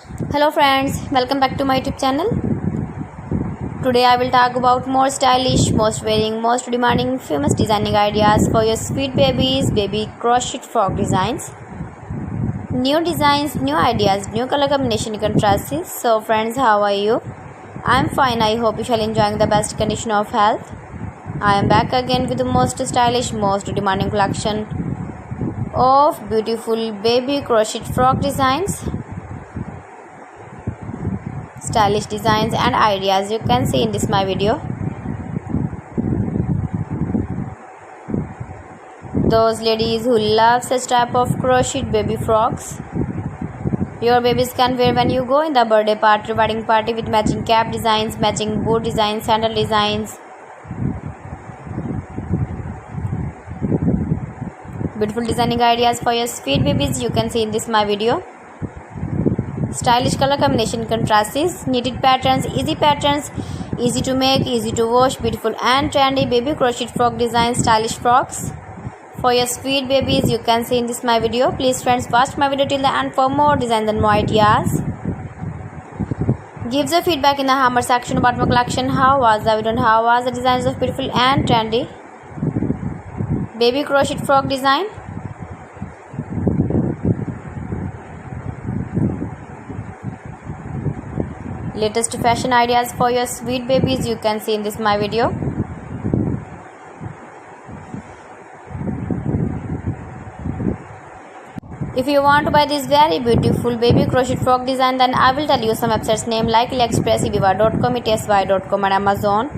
Hello friends, welcome back to my YouTube channel. Today I will talk about more stylish, most wearing, most demanding, famous designing ideas for your sweet babies, baby crochet frock designs. New designs, new ideas, new color combination contrasts. So friends, how are you? I am fine. I hope you shall enjoying the best condition of health. I am back again with the most stylish, most demanding collection of beautiful baby crochet frock designs. Stylish designs and ideas you can see in this my video. Those ladies who love such type of crocheted baby frocks, your babies can wear when you go in the birthday party, wedding party, with matching cap designs, matching boot designs, sandal designs. Beautiful designing ideas for your sweet babies you can see in this my video. Stylish color combination contrasts, knitted patterns, easy to make, easy to wash, beautiful and trendy baby crochet frock designs, stylish frocks for your sweet babies you can see in this my video. Please friends, watch my video till the end for more designs and more ideas. Give the feedback in the hammer section about my collection. How was the video and how was the designs of beautiful and trendy baby crochet frock design? Latest fashion ideas for your sweet babies you can see in this my video. If you want to buy this very beautiful baby crochet frock design, then I will tell you some websites name like AliExpress, eviva.com, etsy.com and Amazon.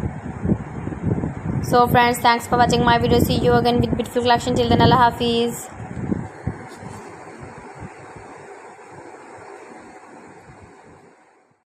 So friends, thanks for watching my video. See you again with beautiful collection. Till then, Allah Hafiz.